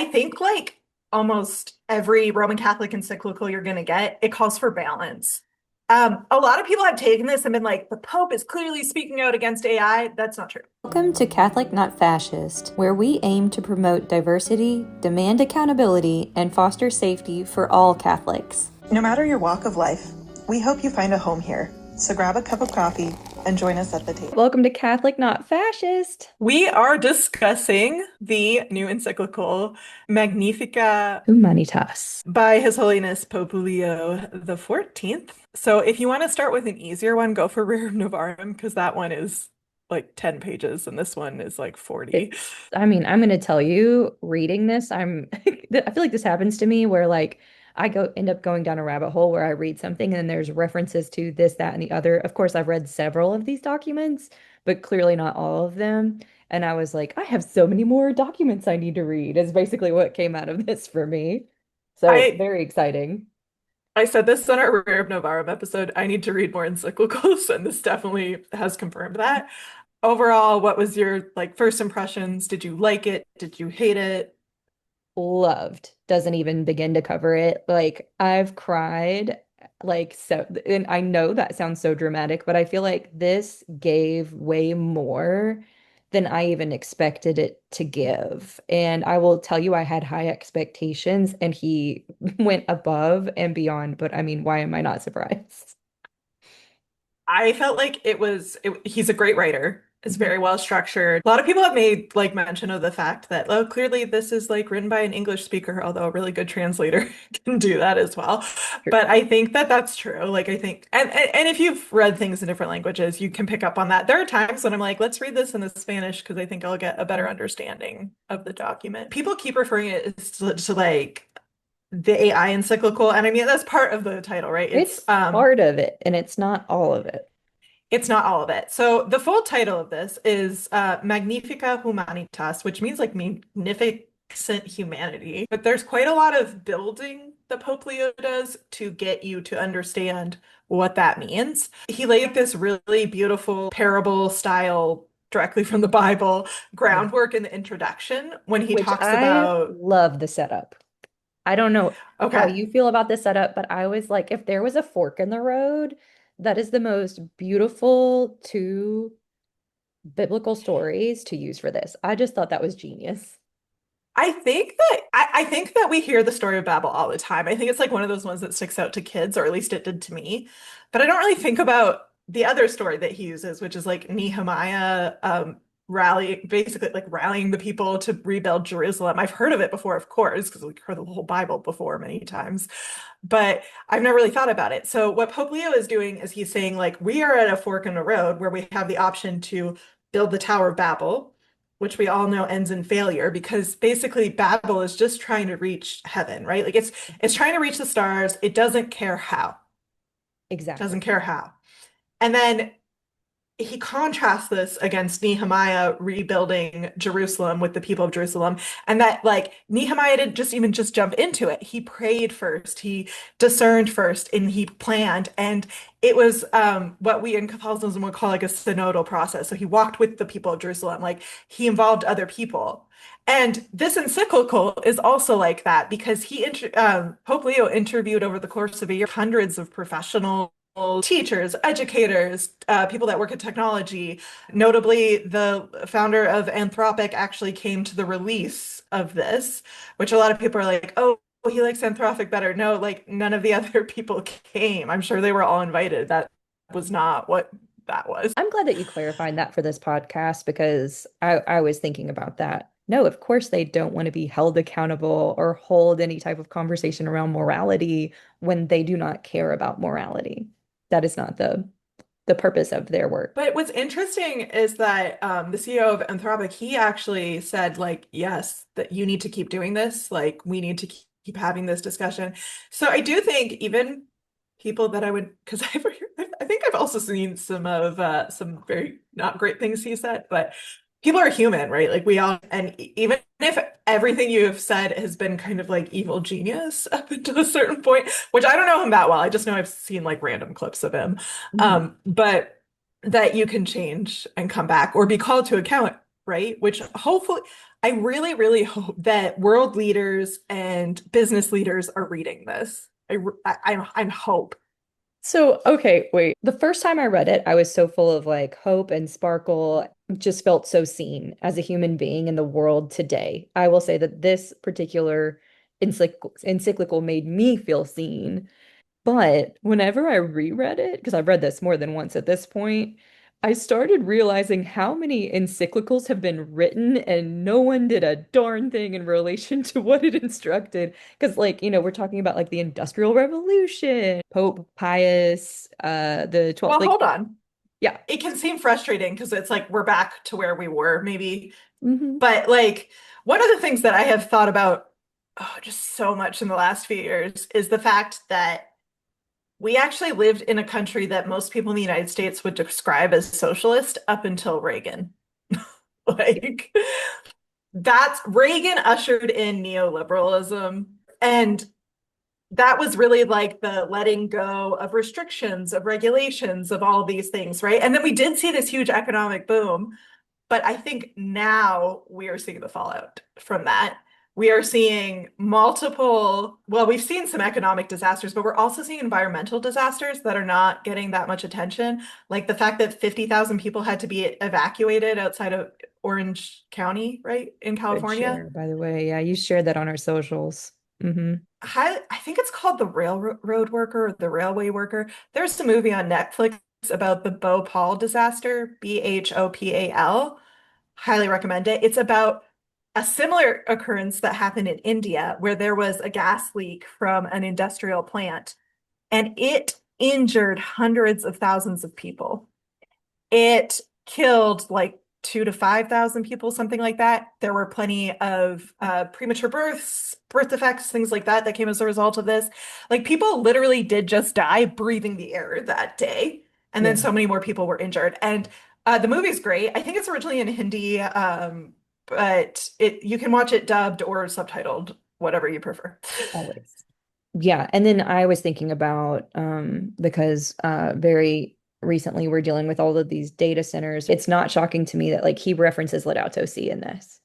I think like almost every Roman Catholic encyclical you're going to get, it calls for balance. A lot of people have taken this and been like, the Pope is clearly speaking out against AI. That's not true. Welcome to Catholic Not Fascist, where we aim to promote diversity, demand accountability, and foster safety for all Catholics. No matter your walk of life, we hope you find a home here. So grab a cup of coffee and join us at the table. Welcome to Catholic Not Fascist. We are discussing the new encyclical Magnifica Humanitas. by His Holiness Pope Leo the 14th. So if you want to start with an easier one, go for Rerum Novarum, because that one is like 10 pages and this one is like 40. I'm going to tell you, reading this, I feel like this happens to me where like end up going down a rabbit hole where I read something and then there's references to this, that, and the other. Of course, I've read several of these documents, but clearly not all of them. And I was like, I have so many more documents I need to read, is basically what came out of this for me. So I very exciting. I said this on our Rerum Novarum episode. I need to read more encyclicals, and this definitely has confirmed that. Overall, what was your like first impressions? Did you like it? Did you hate it? Loved. Doesn't even begin to cover it. Like I've cried like so, and I know that sounds so dramatic, but I feel like this gave way more than I even expected it to give. And I will tell you, I had high expectations and he went above and beyond. But I mean, why am I not surprised? I felt like he's a great writer. It's Mhm. very well structured. A lot of people have made like mention of the fact that, oh, clearly this is like written by an English speaker, although a really good translator can do that as well. Sure. But I think that that's true. Like I think, and if you've read things in different languages, you can pick up on that. There are times when I'm like, let's read this in the Spanish because I think I'll get a better understanding of the document. People keep referring it to like the AI encyclical, and I mean that's part of the title, right? It's part of it, and it's not all of it. It's not all of it. So the full title of this is Magnifica Humanitas, which means like magnificent humanity. But there's quite a lot of building that Pope Leo does to get you to understand what that means. He laid this really beautiful parable style directly from the Bible Yeah. groundwork in the introduction when he Which talks I about, love the setup. I don't know how okay, you feel about this setup, but I was like, if there was a fork in the road, that is the most beautiful two biblical stories to use for this. I just thought that was genius. I think that we hear the story of Babel all the time. I think it's like one of those ones that sticks out to kids, or at least it did to me. But I don't really think about the other story that he uses, which is like Nehemiah basically like rallying the people to rebuild Jerusalem. I've heard of it before, of course, because we've heard the whole Bible before many times, but I've never really thought about it. So what Pope Leo is doing is he's saying like we are at a fork in the road where we have the option to build the Tower of Babel, which we all know ends in failure because basically Babel is just trying to reach heaven, right? Like it's trying to reach the stars. It doesn't care how. Exactly. Doesn't care how. And then he contrasts this against Nehemiah rebuilding Jerusalem with the people of Jerusalem, and that like Nehemiah didn't just jump into it. He prayed first, he discerned first, and he planned. And it was what we in Catholicism would call like a synodal process. So he walked with the people of Jerusalem, like he involved other people. And this encyclical is also like that because Pope Leo interviewed over the course of a year hundreds of professional teachers, educators, people that work in technology. Notably, the founder of Anthropic actually came to the release of this, which a lot of people are like, oh, he likes Anthropic better. No, like none of the other people came. I'm sure they were all invited. That was not what that was. I'm glad that you clarified that for this podcast because I was thinking about that. No, of course they don't want to be held accountable or hold any type of conversation around morality when they do not care about morality. That is not the purpose of their work. But what's interesting is that the CEO of Anthropic, he actually said, like, yes, that you need to keep doing this. Like, we need to keep having this discussion. So I do think even people that I would, because I think I've also seen some very not great things he said, but people are human, right? Like we all, and even if everything you have said has been kind of like evil genius up until a certain point, which I don't know him that well. I just know I've seen like random clips of him. Mhm. But that you can change and come back or be called to account, right? Which hopefully I really, really hope that world leaders and business leaders are reading this. I hope. So, okay, wait. The first time I read it, I was so full of like hope and sparkle, just felt so seen as a human being in the world today. I will say that this particular encyclical made me feel seen. But whenever I reread it, because I've read this more than once at this point, I started realizing how many encyclicals have been written and no one did a darn thing in relation to what it instructed. Because, like, we're talking about like the Industrial Revolution, Pope Pius, the 12th, Well, like, hold on. yeah. It can seem frustrating because it's like we're back to where we were, maybe. Hmm. But like one of the things that I have thought about just so much in the last few years is the fact that we actually lived in a country that most people in the United States would describe as socialist up until Reagan. Like that's Reagan ushered in neoliberalism. And that was really like the letting go of restrictions, of regulations, of all these things, right? And then we did see this huge economic boom. But I think now we are seeing the fallout from that. We are seeing multiple, well, we've seen some economic disasters, but we're also seeing environmental disasters that are not getting that much attention. Like the fact that 50,000 people had to be evacuated outside of Orange County, right, in Good California. share, by the way. Yeah, you shared that on our socials. Hmm. I think it's called The Railroad Worker or The Railway Worker. There's a movie on Netflix about the Bhopal disaster, Bhopal. Highly recommend it. It's about a similar occurrence that happened in India where there was a gas leak from an industrial plant and it injured hundreds of thousands of people. It killed like 2 to 5,000 people, something like that. There were plenty of premature births, birth defects, things like that that came as a result of this. Like people literally did just die breathing the air that day. And then Yeah. so many more people were injured. And the movie's great. I think it's originally in Hindi, but you can watch it dubbed or subtitled, whatever you prefer. Always. Yeah, and then I was thinking about because very recently we're dealing with all of these data centers. It's not shocking to me that like he references Laudato Si in this.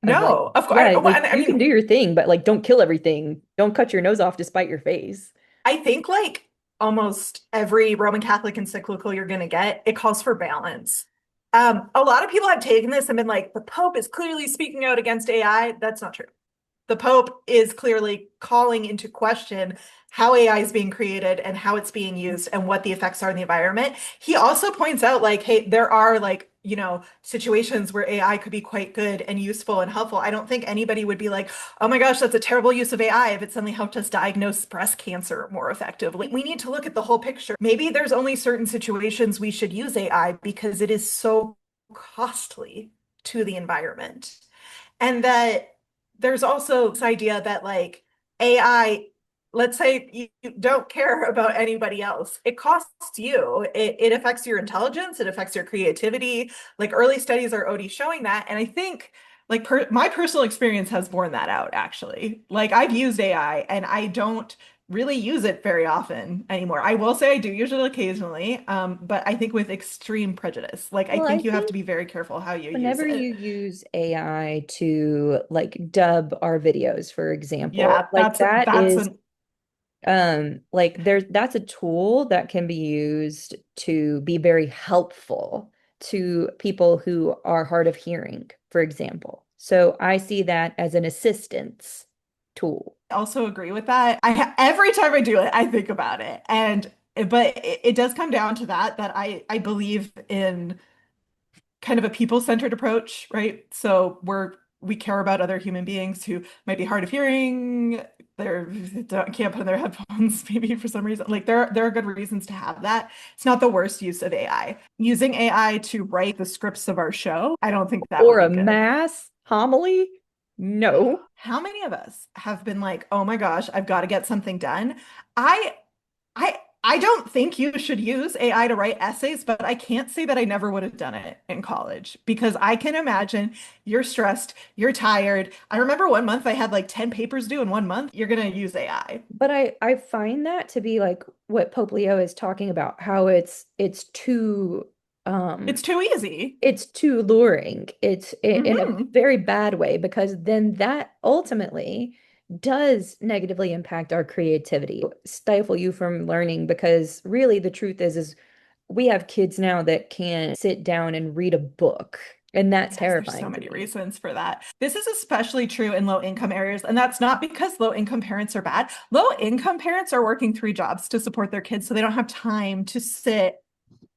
Of like, No, of course. yeah, Well, like I you can do mean, your thing, but like don't kill everything. Don't cut your nose off to spite your face. I think like almost every Roman Catholic encyclical you're going to get, it calls for balance. A lot of people have taken this and been like, the Pope is clearly speaking out against AI. That's not true. The Pope is clearly calling into question how AI is being created and how it's being used and what the effects are in the environment. He also points out, like, hey, there are like, situations where AI could be quite good and useful and helpful. I don't think anybody would be like, oh my gosh, that's a terrible use of AI if it suddenly helped us diagnose breast cancer more effectively. We need to look at the whole picture. Maybe there's only certain situations we should use AI because it is so costly to the environment. And that there's also this idea that like AI, let's say you don't care about anybody else. It costs you. It affects your intelligence, it affects your creativity. Like early studies are already showing that. And I think like my personal experience has borne that out actually. Like I've used AI and I don't really use it very often anymore. I will say I do use it occasionally, but I think with extreme prejudice. Like I Well, I think you have to think be very careful how you use whenever you it. use AI to like dub our videos, for example, Yeah, like that that's is an like that's a tool that can be used to be very helpful to people who are hard of hearing, for example. So I see that as an assistance tool. also agree with that. Every time I do it, I think about it. And but it does come down to that I believe in kind of a people-centered approach, right? So we care about other human beings who might be hard of hearing, can't put in their headphones maybe for some reason. Like there are good reasons to have that. It's not the worst use of AI. Using AI to write the scripts of our show, I don't think that would Or a be good. mass homily? No. How many of us have been like, "Oh my gosh, I've got to get something done." I I don't think you should use AI to write essays, but I can't say that I never would have done it in college because I can imagine you're stressed, you're tired. I remember one month I had like 10 papers due in one month. You're going to use AI. But I find that to be like what Pope Leo is talking about, how it's too Um, It's too easy. it's too luring. It's in a Hmm. very bad way because then that ultimately does negatively impact our creativity, stifle you from learning because really the truth is we have kids now that can sit down and read a book, and that's Yes, there's so terrifying to many me. reasons for that. This is especially true in low income areas, and that's not because low income parents are bad. Low income parents are working three jobs to support their kids, so they don't have time to sit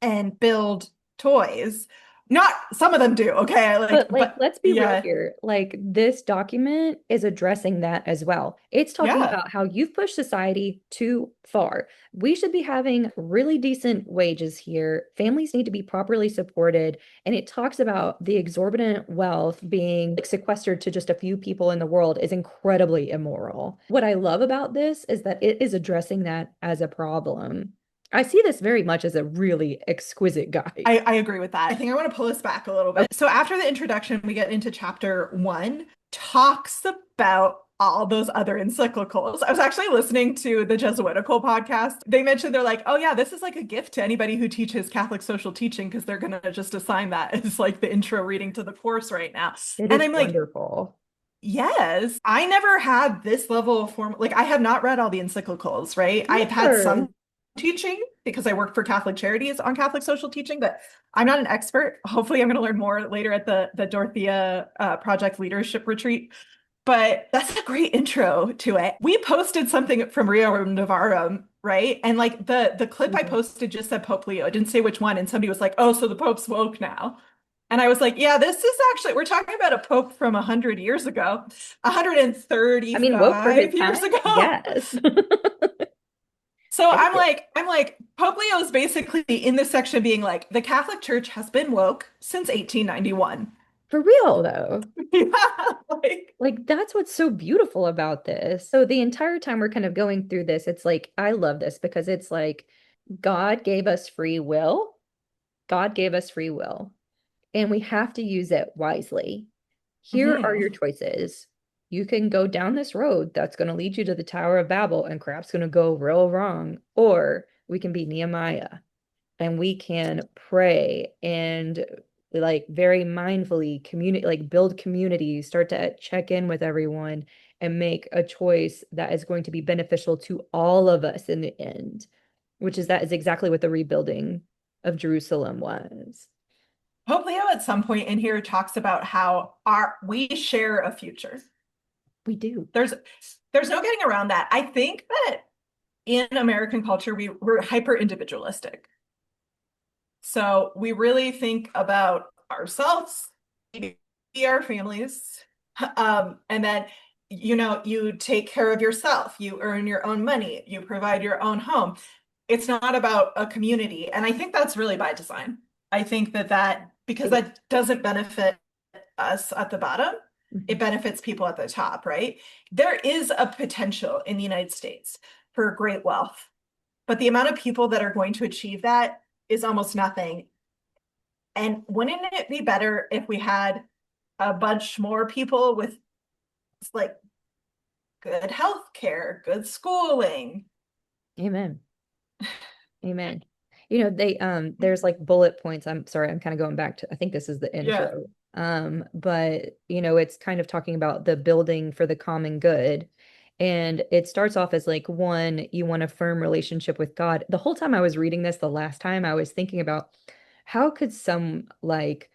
and build toys. Not some of them do, okay? But like, But let's be real yeah, here. Like, this document is addressing that as well. It's talking yeah. about how you've pushed society too far. We should be having really decent wages here. Families need to be properly supported. And it talks about the exorbitant wealth being like sequestered to just a few people in the world is incredibly immoral. What I love about this is that it is addressing that as a problem. I see this very much as a really exquisite guide. I agree with that. I think I want to pull us back a little bit. So after the introduction, we get into chapter one, talks about all those other encyclicals. I was actually listening to the Jesuitical podcast. They mentioned they're like, oh yeah, this is like a gift to anybody who teaches Catholic social teaching because they're gonna just assign that as like the intro reading to the course right now. It And is I'm like, wonderful. yes, I never had this level of form. Like, I have not read all the encyclicals, right? I've had Sure. some teaching because I work for Catholic Charities on Catholic social teaching, but I'm not an expert. Hopefully, I'm going to learn more later at the Dorothea Project Leadership Retreat. But that's a great intro to it. We posted something from Rio Novarum, right? And like the clip I Mhm. posted just said Pope Leo. It didn't say which one. And somebody was like, "Oh, so the Pope's woke now." And I was like, yeah, this is actually, we're talking about a pope from 100 years ago, I mean, woke for his 135 years time? ago. Yes. So I get I'm like, Pope Leo is basically in this section being like, the Catholic Church has been woke since 1891. for real though. Yeah, like, Like that's what's so beautiful about this. So the entire time we're kind of going through this, it's like I love this because it's like God gave us free will. God gave us free will, and we have to use it wisely. Here are your mhm. choices. You can go down this road that's going to lead you to the Tower of Babel and crap's going to go real wrong, or we can be Nehemiah and we can pray and like very mindfully communicate, like build communities, start to check in with everyone and make a choice that is going to be beneficial to all of us in the end, which is that is exactly what the rebuilding of Jerusalem was. Pope Leo at some point in here talks about how we share a future. We do. There's there's no getting around that. I think that in American culture, we're hyper individualistic. So we really think about ourselves, maybe our families, and then you take care of yourself, you earn your own money, you provide your own home. It's not about a community, and I think that's really by design. I think that because It is. that doesn't benefit us at the bottom, Mhm. it benefits people at the top, right? There is a potential in the United States for great wealth, but the amount of people that are going to achieve that is almost nothing. And wouldn't it be better if we had a bunch more people with like good health care, good schooling? Amen. Amen. You know, they there's like bullet points. I'm sorry, I'm kind of going back to I think this is the Yeah. intro. But you know, it's kind of talking about the building for the common good. And it starts off as like one, you want a firm relationship with God. The whole time I was reading this, the last time I was thinking about how could some like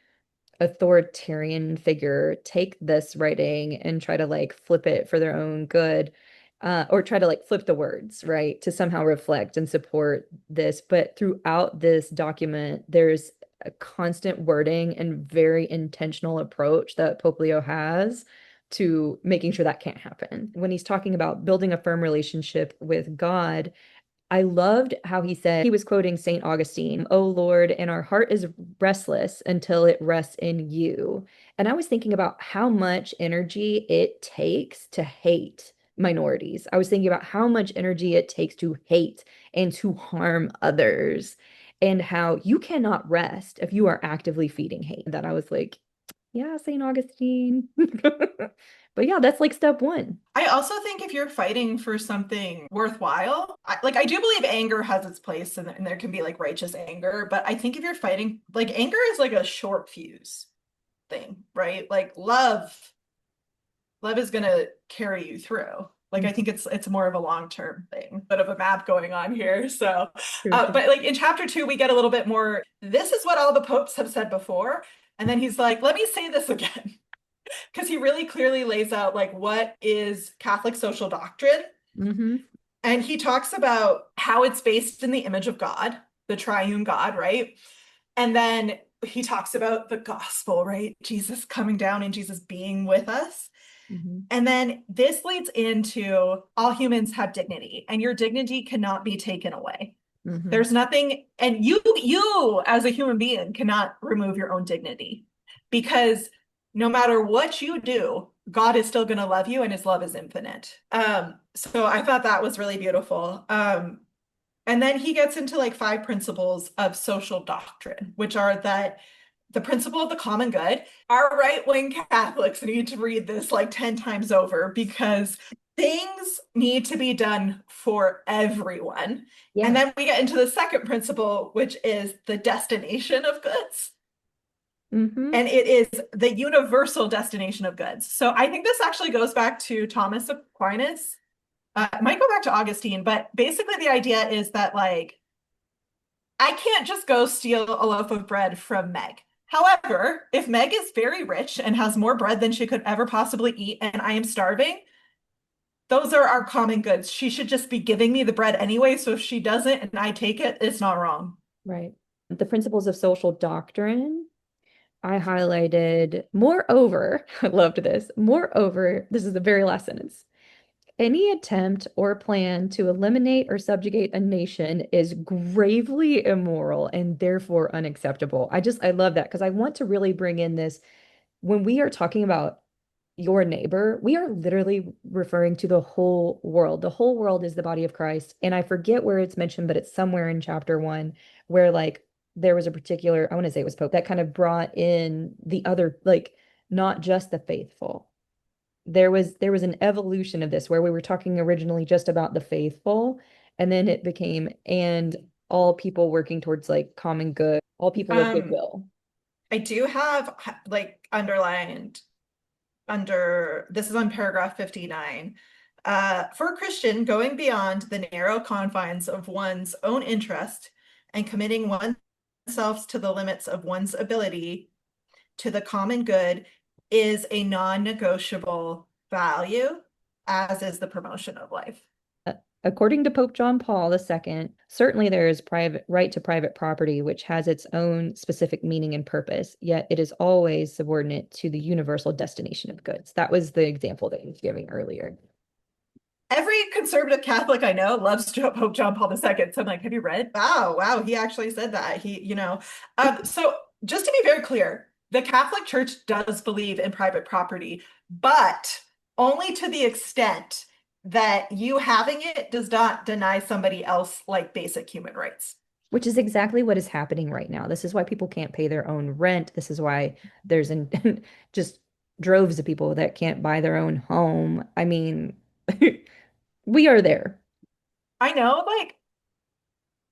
authoritarian figure take this writing and try to like flip it for their own good, or try to like flip the words, right, to somehow reflect and support this. But throughout this document, there's a constant wording and very intentional approach that Pope Leo has to making sure that can't happen. When he's talking about building a firm relationship with God, I loved how he said he was quoting St. Augustine, "Oh Lord, and our heart is restless until it rests in you." And I was thinking about how much energy it takes to hate minorities. I was thinking about how much energy it takes to hate and to harm others, and how you cannot rest if you are actively feeding hate. That I was like, Yeah, St. Augustine. But yeah, that's like step one. I also think if you're fighting for something worthwhile, I do believe anger has its place and there can be like righteous anger, but I think if you're fighting, like anger is like a short fuse thing, right? Like love is going to carry you through. Like I think it's more of a long-term thing, bit of a map going on here. So, True, true. but like in chapter 2, we get a little bit more. This is what all the popes have said before, and then he's like, "Let me say this again," because he really clearly lays out like what is Catholic social doctrine, Hmm. and he talks about how it's based in the image of God, the triune God, right? And then he talks about the gospel, right? Jesus coming down and Jesus being with us. Hmm. And then this leads into all humans have dignity, and your dignity cannot be taken away. Hmm. There's nothing, and you as a human being cannot remove your own dignity because no matter what you do, God is still going to love you and his love is infinite. So I thought that was really beautiful. And then he gets into like 5 principles of social doctrine, which are that the principle of the common good. Our right-wing Catholics need to read this like 10 times over because things need to be done for everyone. And Yeah. then we get into the second principle, which is the destination of goods. Hmm. And it is the universal destination of goods. So I think this actually goes back to Thomas Aquinas. It might go back to Augustine, but basically the idea is that like I can't just go steal a loaf of bread from Meg. However, if Meg is very rich and has more bread than she could ever possibly eat, and I am starving, those are our common goods. She should just be giving me the bread anyway. So if she doesn't and I take it, it's not wrong. Right. The principles of social doctrine, I highlighted, moreover, I loved this. Moreover, this is the very last sentence. Any attempt or plan to eliminate or subjugate a nation is gravely immoral and therefore unacceptable. I love that because I want to really bring in this when we are talking about your neighbor, we are literally referring to the whole world. The whole world is the body of Christ. And I forget where it's mentioned, but it's somewhere in chapter 1 where like there was a particular, I want to say it was Pope, that kind of brought in the other, like not just the faithful. There was an evolution of this where we were talking originally just about the faithful, and then it became and all people working towards like common good, all people of Um, goodwill. I do have like underlined under this is on paragraph 59. For a Christian, going beyond the narrow confines of one's own interest and committing oneself to the limits of one's ability to the common good is a non-negotiable value, as is the promotion of life. According to Pope John Paul II, certainly there is private right to private property, which has its own specific meaning and purpose, yet it is always subordinate to the universal destination of goods. That was the example that he was giving earlier. Every conservative Catholic I know loves Pope John Paul II. So I'm like, have you read? Wow, he actually said that. So just to be very clear, the Catholic Church does believe in private property, but only to the extent that you having it does not deny somebody else like basic human rights. Which is exactly what is happening right now. This is why people can't pay their own rent. This is why there's just droves of people that can't buy their own home. I mean, we are there. I know, like,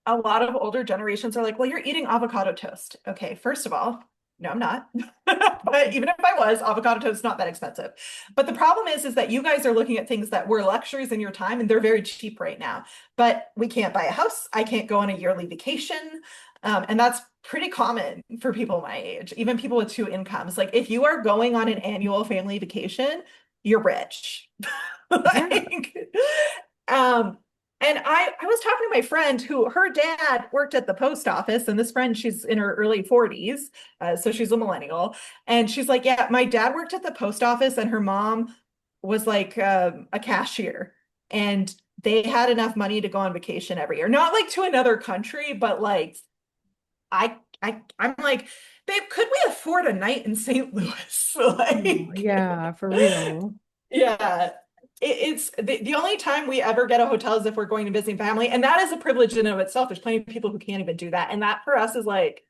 a lot of older generations are like, well, you're eating avocado toast. Okay, first of all, no, I'm not. But even if I was, avocado toast is not that expensive. But the problem is that you guys are looking at things that were luxuries in your time and they're very cheap right now. But we can't buy a house. I can't go on a yearly vacation. And that's pretty common for people my age, even people with 2 incomes. Like if you are going on an annual family vacation, you're rich. Yeah. Like, and I was talking to my friend who her dad worked at the post office, and this friend, she's in her early 40s, so she's a millennial. And she's like, yeah, my dad worked at the post office, and her mom was like a cashier, and they had enough money to go on vacation every year. Not like to another country, but like I'm like, babe, could we afford a night in St. Louis? Oh, Like, yeah, for real. yeah. It's the only time we ever get a hotel is if we're going to visiting family. And that is a privilege in and of itself. There's plenty of people who can't even do that. And that for us is like,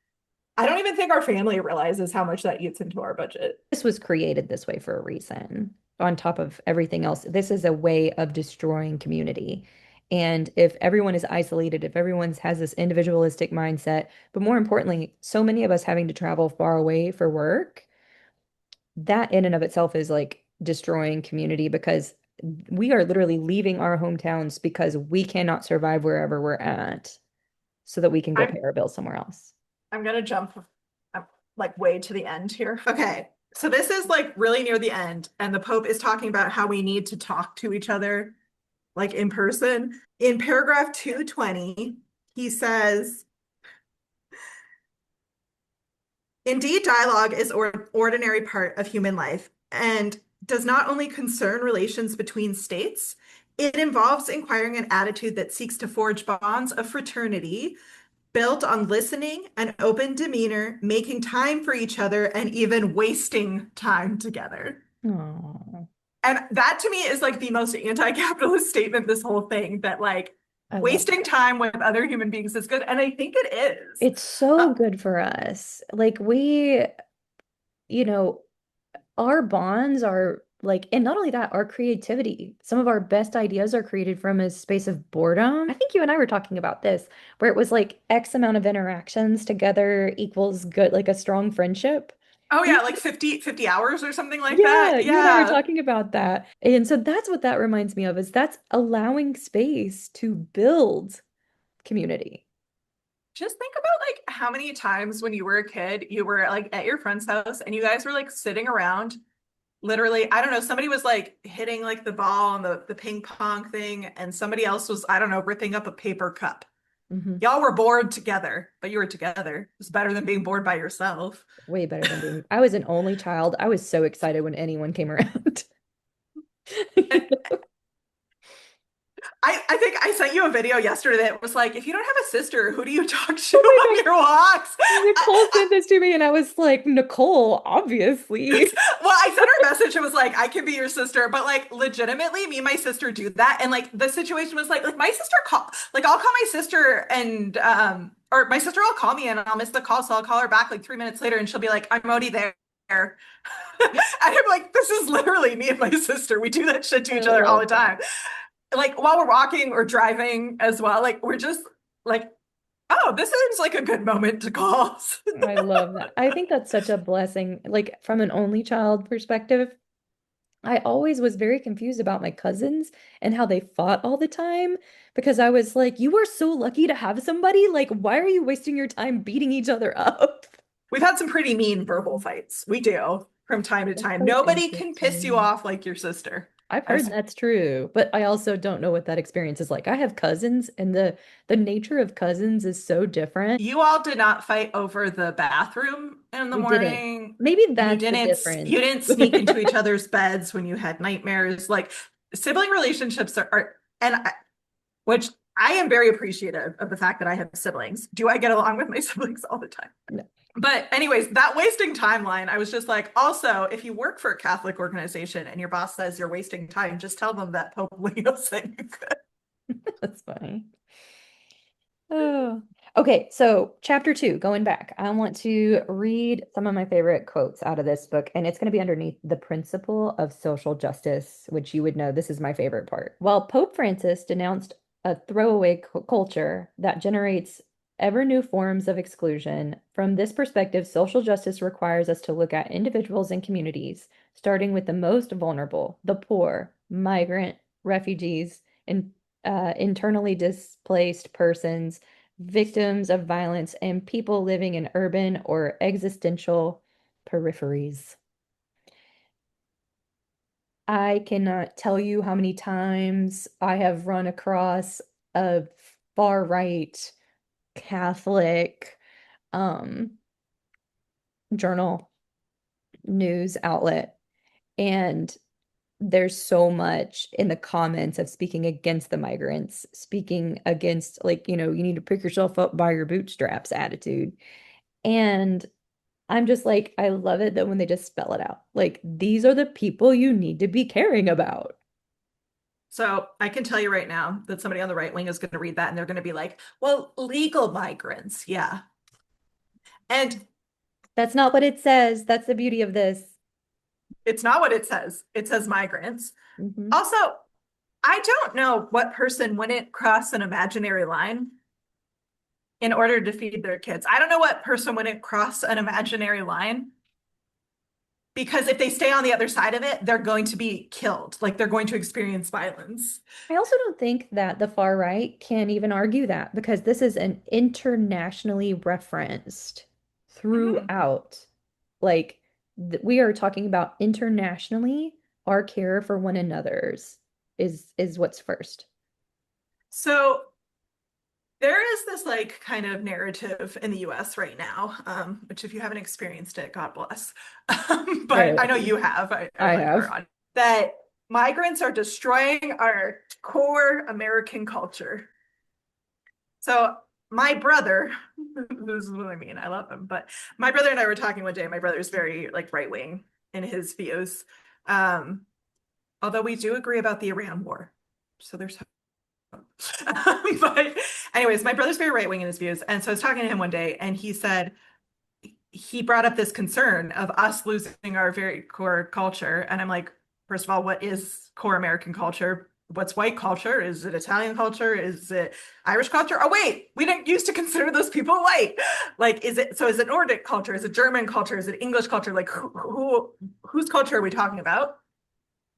I don't even think our family realizes how much that eats into our budget. This was created this way for a reason. On top of everything else, this is a way of destroying community. And if everyone is isolated, if everyone has this individualistic mindset, but more importantly, so many of us having to travel far away for work, that in and of itself is like destroying community because we are literally leaving our hometowns because we cannot survive wherever we're at so that we can go I'm pay our bills somewhere else. I'm gonna jump like way to the end here. Okay. So this is like really near the end, and the Pope is talking about how we need to talk to each other like in person. In paragraph 220, he says, indeed, dialogue is an ordinary part of human life and does not only concern relations between states, it involves inquiring an attitude that seeks to forge bonds of fraternity built on listening and open demeanor, making time for each other, and even wasting time together. Oh, And that to me is like the most anti-capitalist statement, this whole thing, that like I love wasting that. time with other human beings is good. And I think it is. It's so good for us. Like you know, our bonds are like, and not only that, our creativity. Some of our best ideas are created from a space of boredom. I think you and I were talking about this, where it was like X amount of interactions together equals good, like a strong friendship. Oh You yeah, like 50 hours or something like Yeah, that. you and I were Yeah. talking about that. And so that's what that reminds me of is that's allowing space to build community. Just think about like how many times when you were a kid, you were like at your friend's house and you guys were like sitting around literally, I don't know, somebody was like hitting like the ball on the ping pong thing, and somebody else was, I don't know, ripping up a paper cup. Hmm. Y'all were bored together, but you were together. It's better than being bored by yourself. Way better than being. I was an only child. I was so excited when anyone came around. And I think I sent you a video yesterday that was like, if you don't have a sister, who do you talk to Oh my on God. your walks? Nicole sent this to me and I was like, Nicole, obviously. Well, I sent her a message. It was like, I can be your sister, but like legitimately, me and my sister do that. And like the situation was like my sister call, like I'll call my sister and or my sister will call me and I'll miss the call, so I'll call her back like 3 minutes later, and she'll be like, I'm already there. And I'm like, this is literally me and my sister. We do that shit to I each other all love the that. time. Like while we're walking or driving as well. Like we're just like, oh, this seems like a good moment to call. I love that. I think that's such a blessing. Like from an only child perspective, I always was very confused about my cousins and how they fought all the time because I was like, you are so lucky to have somebody. Like, why are you wasting your time beating each other up? We've had some pretty mean verbal fights. We do from time to That's time. so Nobody can piss you interesting. off like your sister. I've I heard that's true, but I also don't know what that experience is like. I have cousins, and the nature of cousins is so different. You all did not fight over the bathroom in the We didn't. morning. Maybe You that's the you difference. didn't sneak into each other's beds when you had nightmares. Like sibling relationships are and I, which I am very appreciative of the fact that I have siblings. Do I get along with my siblings all the time? No. But anyways, that wasting timeline, I was just like, also, if you work for a Catholic organization and your boss says you're wasting time, just tell them that Pope Leo said you could. That's funny. Oh. Okay, so chapter 2, going back, I want to read some of my favorite quotes out of this book, and it's going to be underneath the principle of social justice, which you would know this is my favorite part. While Pope Francis denounced a throwaway culture that generates ever new forms of exclusion, from this perspective, social justice requires us to look at individuals and communities, starting with the most vulnerable, the poor, migrant, refugees, and internally displaced persons, victims of violence, and people living in urban or existential peripheries. I cannot tell you how many times I have run across a far right Catholic um, journal news outlet, and there's so much in the comments of speaking against the migrants, speaking against, like, you need to pick yourself up by your bootstraps attitude. And I'm just like, I love it that when they just spell it out, like, these are the people you need to be caring about. So I can tell you right now that somebody on the right wing is going to read that and they're going to be like, well, legal migrants, yeah. And That's not what it says. That's the beauty of this. it's not what it says. It says migrants. Hmm. Also, I don't know what person wouldn't cross an imaginary line in order to feed their kids. I don't know what person wouldn't cross an imaginary line because if they stay on the other side of it, they're going to be killed. Like they're going to experience violence. I also don't think that the far right can even argue that because this is an internationally referenced Mhm. throughout. Like we are talking about internationally, our care for one another's is what's first. So there is this like kind of narrative in the US right now, which if you haven't experienced it, God bless. But I know Barely. you have, I like have. that migrants are destroying our core American culture. So my brother, this is what I mean, I love him, but my brother and I were talking one day. My brother's very like right wing in his views. Um, Although we do agree about the Iran war. So there's but anyways, my brother's very right wing in his views. And so I was talking to him one day and he said he brought up this concern of us losing our very core culture. And I'm like, first of all, what is core American culture? What's white culture? Is it Italian culture? Is it Irish culture? Oh, wait, we didn't used to consider those people white. Like, is it Nordic culture? Is it German culture? Is it English culture? Like, whose culture are we talking about?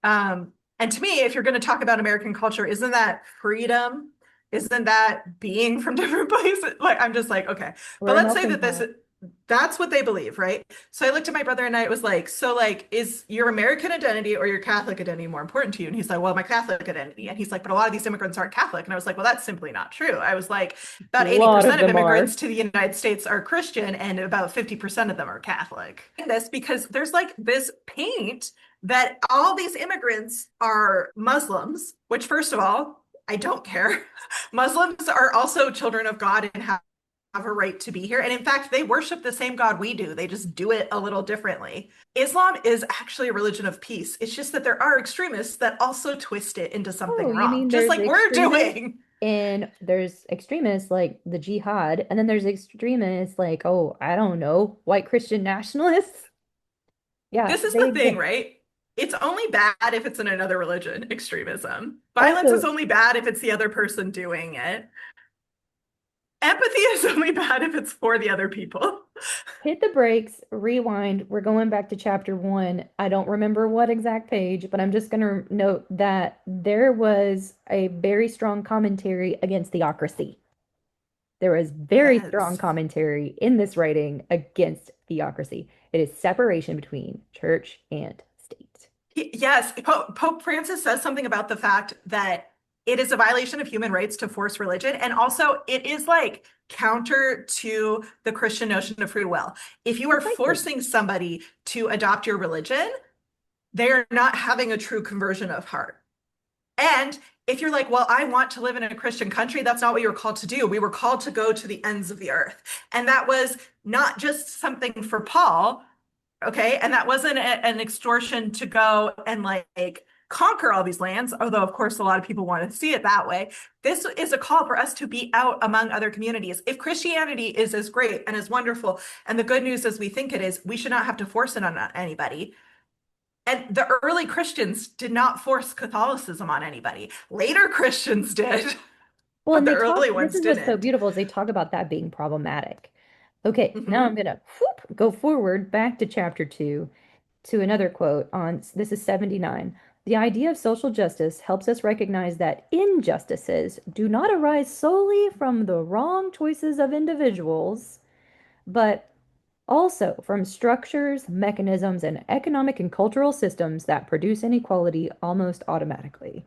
And to me, if you're going to talk about American culture, isn't that freedom? Isn't that being from different places? Like, I'm just like, okay. But We're a let's say melting that pot. that's what they believe, right? So I looked at my brother and I was like, so like, is your American identity or your Catholic identity more important to you? And he's like, well, my Catholic identity. And he's like, but a lot of these immigrants aren't Catholic. And I was like, well, that's simply not true. I was like, A about lot of 80% of them immigrants are. to the United States are Christian and about 50% of them are Catholic. This because there's like this paint that all these immigrants are Muslims, which, first of all, I don't care. Muslims are also children of God and have a right to be here. And in fact, they worship the same God we do. They just do it a little differently. Islam is actually a religion of peace. It's just that there are extremists that also twist it into something Oh, you wrong, mean just there's like we're extremists doing. and there's extremists like the jihad, and then there's extremists like, oh, I don't know, white Christian nationalists? Yeah, This is they the thing, exist. right? It's only bad if it's in another religion, extremism. Violence is Also, only bad if it's the other person doing it. Empathy is only bad if it's for the other people. hit the brakes, rewind. We're going back to chapter one. I don't remember what exact page, but I'm just going to note that there was a very strong commentary against theocracy. There was very strong Yes. commentary in this writing against theocracy. It is separation between church and state. Yes, Pope Francis says something about the fact that it is a violation of human rights to force religion. And also, it is like counter to the Christian notion of free will. If you are Precisely. forcing somebody to adopt your religion, they're not having a true conversion of heart. And if you're like, well, I want to live in a Christian country, that's not what you were called to do. We were called to go to the ends of the earth. And that was not just something for Paul, okay? And that wasn't an extortion to go and like conquer all these lands, although of course a lot of people want to see it that way. This is a call for us to be out among other communities. If Christianity is as great and as wonderful and the good news as we think it is, we should not have to force it on anybody. And the early Christians did not force Catholicism on anybody. Later Christians did, Well, but and the they talk, early this ones is what's so didn't. beautiful is they talk about that being problematic. Okay, now I'm Hmm. gonna whoop, go forward back to chapter two to another quote on this is 79. The idea of social justice helps us recognize that injustices do not arise solely from the wrong choices of individuals, but also from structures, mechanisms, and economic and cultural systems that produce inequality almost automatically.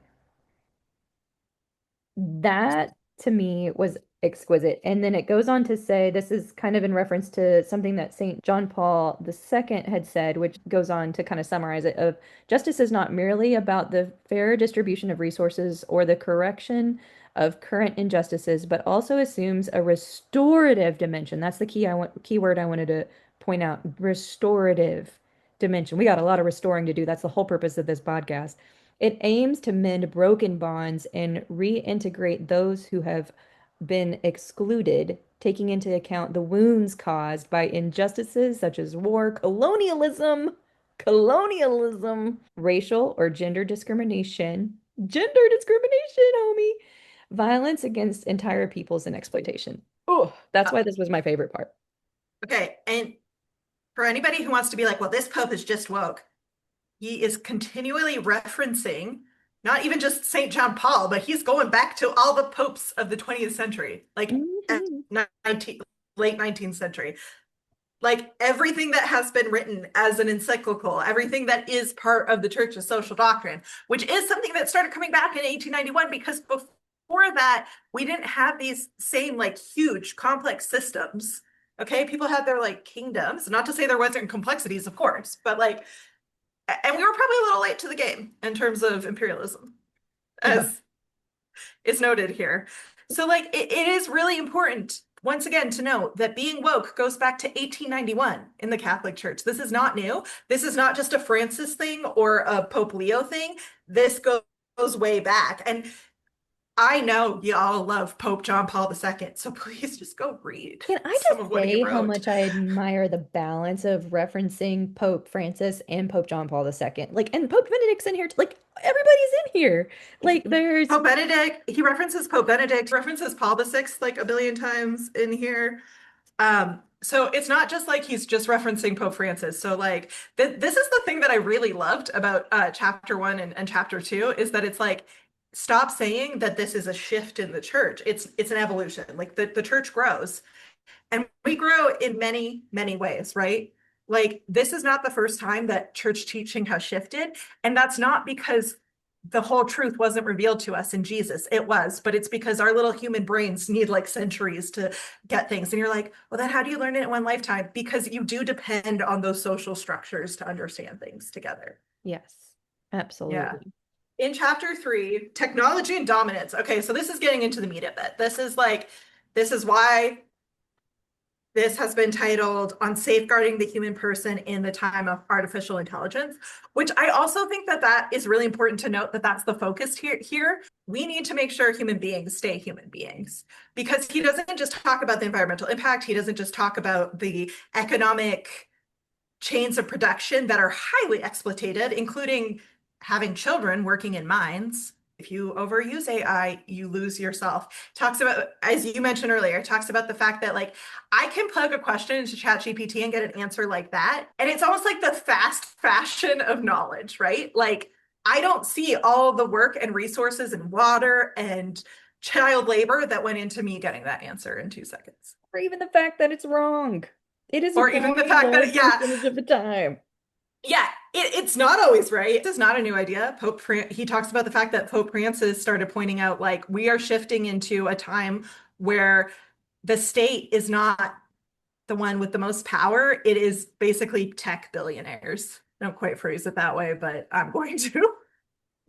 That to me was exquisite. And then it goes on to say this is kind of in reference to something that St. John Paul II had said, which goes on to kind of summarize it of justice is not merely about the fair distribution of resources or the correction of current injustices, but also assumes a restorative dimension. That's the key word I wanted to point out. Restorative dimension. We got a lot of restoring to do. That's the whole purpose of this podcast. It aims to mend broken bonds and reintegrate those who have been excluded, taking into account the wounds caused by injustices such as war, colonialism, racial or gender discrimination, homie, violence against entire peoples, and exploitation. Oh, that's Uh, why this was my favorite part. okay. And for anybody who wants to be like, well, this Pope is just woke, he is continually referencing not even just St. John Paul, but he's going back to all the popes of the 20th century, like Mhm. 19, late 19th century. Like everything that has been written as an encyclical, everything that is part of the church's social doctrine, which is something that started coming back in 1891 because before that, we didn't have these same like huge complex systems. Okay, people had their like kingdoms, not to say there wasn't complexities, of course, but like, and we were probably a little late to the game in terms of imperialism, Yeah. as is noted here. So, like, it is really important, once again, to note that being woke goes back to 1891 in the Catholic Church. This is not new. This is not just a Francis thing or a Pope Leo thing. This goes way back. And I know y'all love Pope John Paul II, so please just go read Can I some of just what he say how wrote. much I admire the balance of referencing Pope Francis and Pope John Paul II? Like, and Pope Benedict's in here. Like, everybody's in here. Like, there's, Pope Benedict, he references Pope Benedict, references Paul VI like a billion times in here. So it's not just like he's just referencing Pope Francis. So like this is the thing that I really loved about chapter one and chapter two is that it's like stop saying that this is a shift in the church. It's an evolution. Like the church grows. And we grow in many, many ways, right? Like, this is not the first time that church teaching has shifted. And that's not because the whole truth wasn't revealed to us in Jesus. It was, but it's because our little human brains need like centuries to get things. And you're like, well, then how do you learn it in one lifetime? Because you do depend on those social structures to understand things together. yes, Yeah. absolutely. In chapter three, technology and dominance. Okay, so this is getting into the meat of it. This is why this has been titled On Safeguarding the Human Person in the Time of Artificial Intelligence, which I also think that that is really important to note that that's the focus here. We need to make sure human beings stay human beings because he doesn't just talk about the environmental impact. He doesn't just talk about the economic chains of production that are highly exploitated, including having children working in mines. If you overuse AI, you lose yourself. Talks about, as you mentioned earlier, talks about the fact that like I can plug a question into ChatGPT and get an answer like that. And it's almost like the fast fashion of knowledge, right? Like I don't see all the work and resources and water and child labor that went into me getting that answer in 2 seconds. Or even the fact that it's wrong. It is Or even wrong the a fact that, large yeah, percentage of the time. yeah, it's not always right. This is not a new idea. He talks about the fact that Pope Francis started pointing out like we are shifting into a time where the state is not the one with the most power. It is basically tech billionaires. I don't quite phrase it that way, but I'm going to.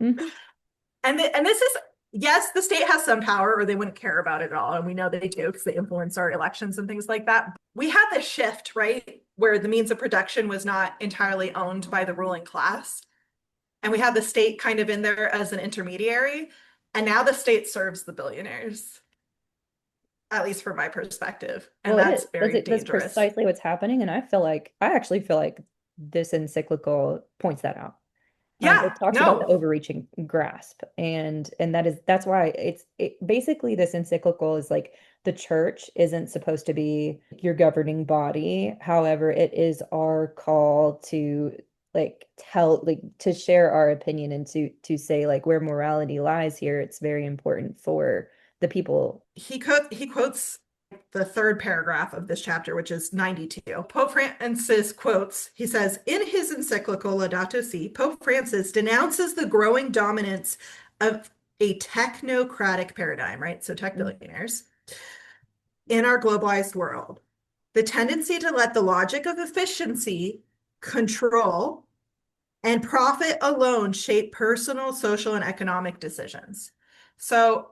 Mhm. And this is yes, the state has some power, or they wouldn't care about it at all. And we know they do because they influence our elections and things like that. We had this shift, right, where the means of production was not entirely owned by the ruling class. And we had the state kind of in there as an intermediary. And now the state serves the billionaires, at least from my perspective. Well, And it is. that's very That's dangerous. precisely what's happening, and I actually feel like this encyclical points that out. Yeah, It talks about the no, overreaching grasp, and that's why basically this encyclical is like the church isn't supposed to be your governing body. However, it is our call to to share our opinion and to say like where morality lies here. It's very important for the people. he quotes the third paragraph of this chapter, which is 92. Pope Francis quotes, he says, in his encyclical Laudato Si, Pope Francis denounces the growing dominance of a technocratic paradigm, right? So tech billionaires in our globalized world. The tendency to let the logic of efficiency, control, and profit alone shape personal, social, and economic decisions. So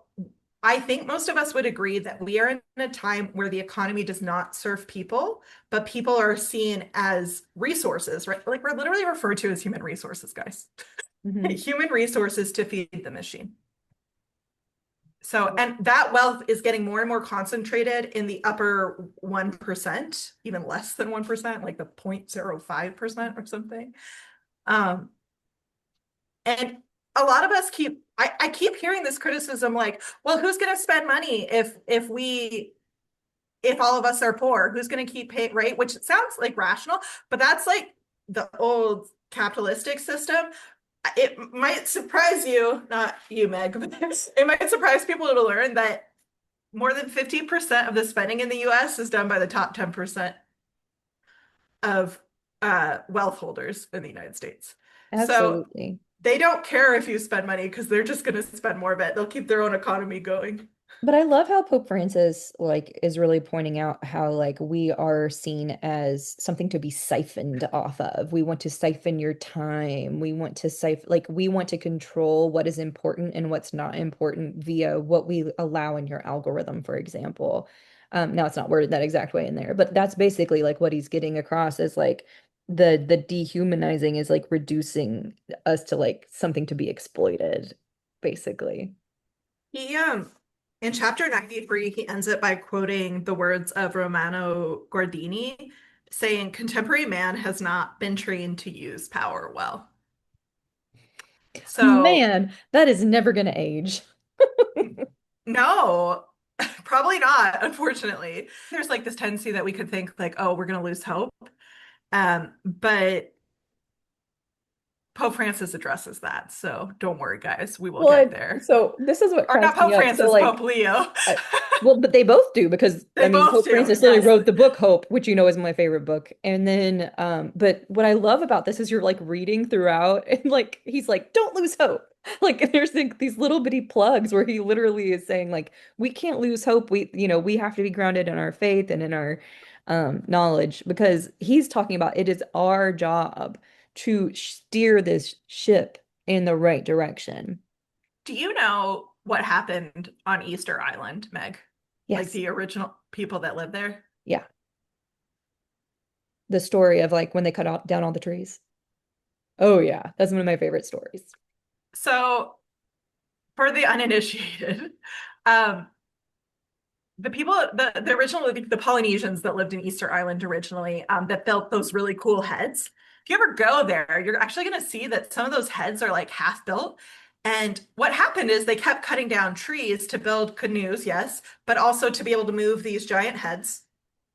I think most of us would agree that we are in a time where the economy does not serve people, but people are seen as resources, right? Like we're literally referred to as human resources, guys. Mhm. Human resources to feed the machine. So, and that wealth is getting more and more concentrated in the upper 1%, even less than 1%, like the 0.05% or something. Um, and a lot of us I keep hearing this criticism like, well, who's going to spend money if all of us are poor? Who's going to keep paying, right? Which sounds like rational, but that's like the old capitalistic system. It might surprise you, not you, Meg, but it might surprise people to learn that more than 50% of the spending in the US is done by the top 10% of wealth holders in the United States. So Absolutely. they don't care if you spend money because they're just going to spend more of it. They'll keep their own economy going. But I love how Pope Francis like is really pointing out how like we are seen as something to be siphoned off of. We want to siphon your time. We want to siphon like we want to control what is important and what's not important via what we allow in your algorithm, for example. Now it's not worded that exact way in there, but that's basically like what he's getting across is like the dehumanizing is like reducing us to like something to be exploited, basically. He in chapter 93, he ends it by quoting the words of Romano Guardini, saying, "Contemporary man has not been trained to use power well." So, Man, that is never going to age. no, probably not, unfortunately. There's like this tendency that we could think like, oh, we're going to lose hope. But Pope Francis addresses that. So don't worry, guys, we will Well, get there. so this is what Or not cracks me Pope up. So Francis, Pope like Leo. I, well, but they both do because I They mean both Pope do. Francis literally Yes. wrote the book Hope, which you know is my favorite book. And then but what I love about this is you're like reading throughout and like he's like, don't lose hope. Like there's like, these little bitty plugs where he literally is saying like we can't lose hope. We we have to be grounded in our faith and in our knowledge because he's talking about it is our job to steer this ship in the right direction. Do you know what happened on Easter Island, Meg? Like Yes. the original people that lived there? Yeah. The story of like when they cut down all the trees. Oh yeah, that's one of my favorite stories. So, for the uninitiated, um, the original, the Polynesians that lived in Easter Island originally, that built those really cool heads. If you ever go there, you're actually going to see that some of those heads are like half built. And what happened is they kept cutting down trees to build canoes, yes, but also to be able to move these giant heads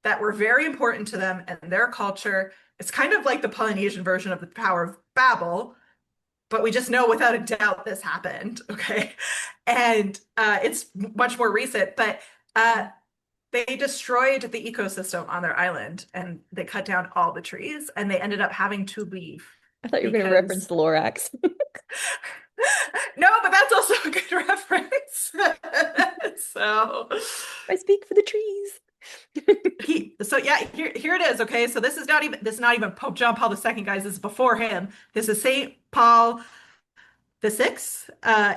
that were very important to them and their culture. It's kind of like the Polynesian version of the Tower of Babel, but we just know without a doubt this happened. Okay. And it's much more recent, but they destroyed the ecosystem on their island and they cut down all the trees and they ended up having to leave I thought you were going to reference because the Lorax. no, but that's also a good reference. So I speak for the trees. so yeah, here it is. Okay, so this is not even Pope John Paul II, guys. This is before him. This is Saint Paul the Sixth.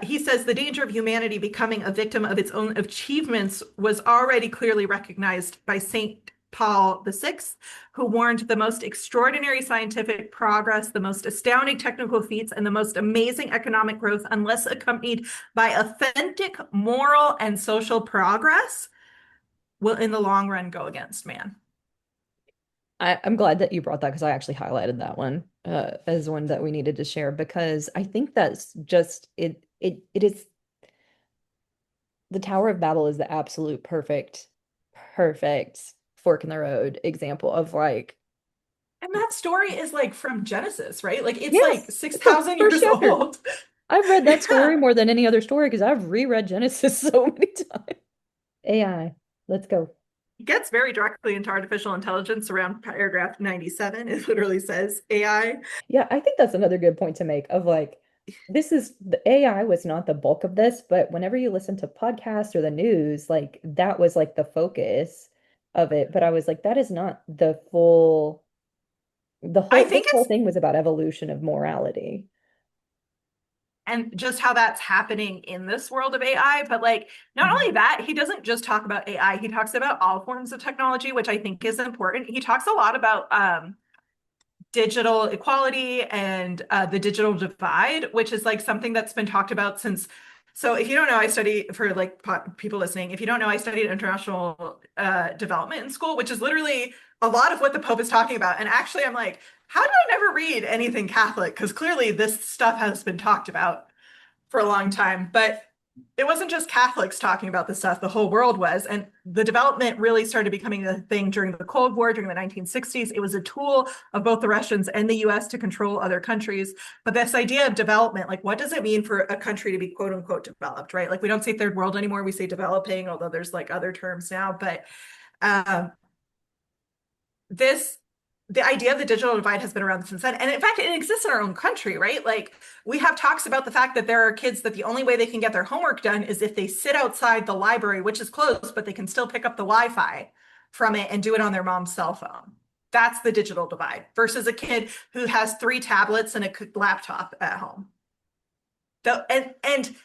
He says the danger of humanity becoming a victim of its own achievements was already clearly recognized by Saint Paul the Sixth, who warned the most extraordinary scientific progress, the most astounding technical feats, and the most amazing economic growth, unless accompanied by authentic moral and social progress, will in the long run go against man. I'm glad that you brought that because I actually highlighted that one as one that we needed to share because I think that's just it is the Tower of Babel is the absolute perfect fork in the road example of like And that story is like from Genesis, right? Like it's like yes, it's the 6,000 first years chapter. old. I've read that story Yeah. more than any other story because I've reread Genesis so many times. AI, let's go. It gets very directly into artificial intelligence around paragraph 97. It literally says AI. Yeah, I think that's another good point to make of like, this is the AI was not the bulk of this, but whenever you listen to podcasts or the news, like that was like the focus of it. But I was like, that is not the full, I this think whole it's, thing was about evolution of morality. and just how that's happening in this world of AI. But like, not Mhm. only that, he doesn't just talk about AI, he talks about all forms of technology, which I think is important. He talks a lot about digital equality and the digital divide, which is like something that's been talked about since So if you don't know, I study for like people listening. If you don't know, I studied international development in school, which is literally a lot of what the Pope is talking about. And actually, I'm like, how did I never read anything Catholic? Because clearly this stuff has been talked about for a long time. But it wasn't just Catholics talking about this stuff, the whole world was. And the development really started becoming a thing during the Cold War, during the 1960s. It was a tool of both the Russians and the US to control other countries. But this idea of development, like what does it mean for a country to be quote unquote developed, right? Like we don't say third world anymore, we say developing, although there's like other terms now. But um, this the idea of the digital divide has been around since then. And in fact, it exists in our own country, right? Like we have talks about the fact that there are kids that the only way they can get their homework done is if they sit outside the library, which is closed, but they can still pick up the Wi-Fi from it and do it on their mom's cell phone. That's the digital divide versus a kid who has 3 tablets and a laptop at home. And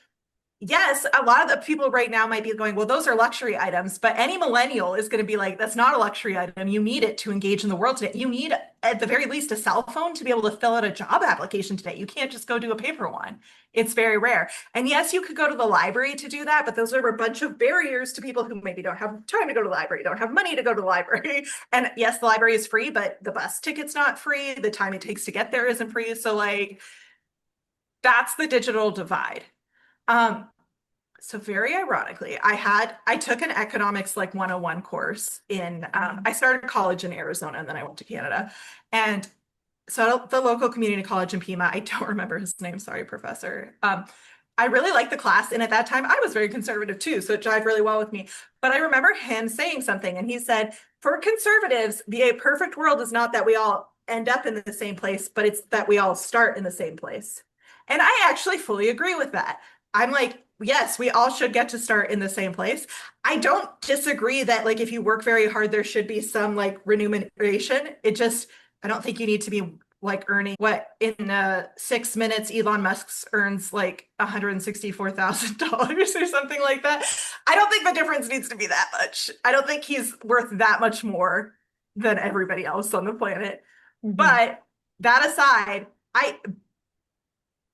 yes, a lot of the people right now might be going, well, those are luxury items, but any millennial is going to be like, that's not a luxury item. You need it to engage in the world today. You need, at the very least, a cell phone to be able to fill out a job application today. You can't just go do a paper one. It's very rare. And yes, you could go to the library to do that, but those are a bunch of barriers to people who maybe don't have time to go to the library, don't have money to go to the library. And yes, the library is free, but the bus ticket's not free. The time it takes to get there isn't free. So like, that's the digital divide. Um, so very ironically, I took an economics like 101 course in I started college in Arizona and then I went to Canada. And so the local community college in Pima, I don't remember his name, sorry, professor. I really liked the class, and at that time I was very conservative too, so it jived really well with me. But I remember him saying something, and he said, for conservatives, the perfect world is not that we all end up in the same place, but it's that we all start in the same place. And I actually fully agree with that. I'm like, yes, we all should get to start in the same place. I don't disagree that like if you work very hard, there should be some like remuneration. It just, I don't think you need to be like earning what in 6 minutes Elon Musk earns like $164,000 or something like that. I don't think the difference needs to be that much. I don't think he's worth that much more than everybody else on the planet. Mhm. But that aside, I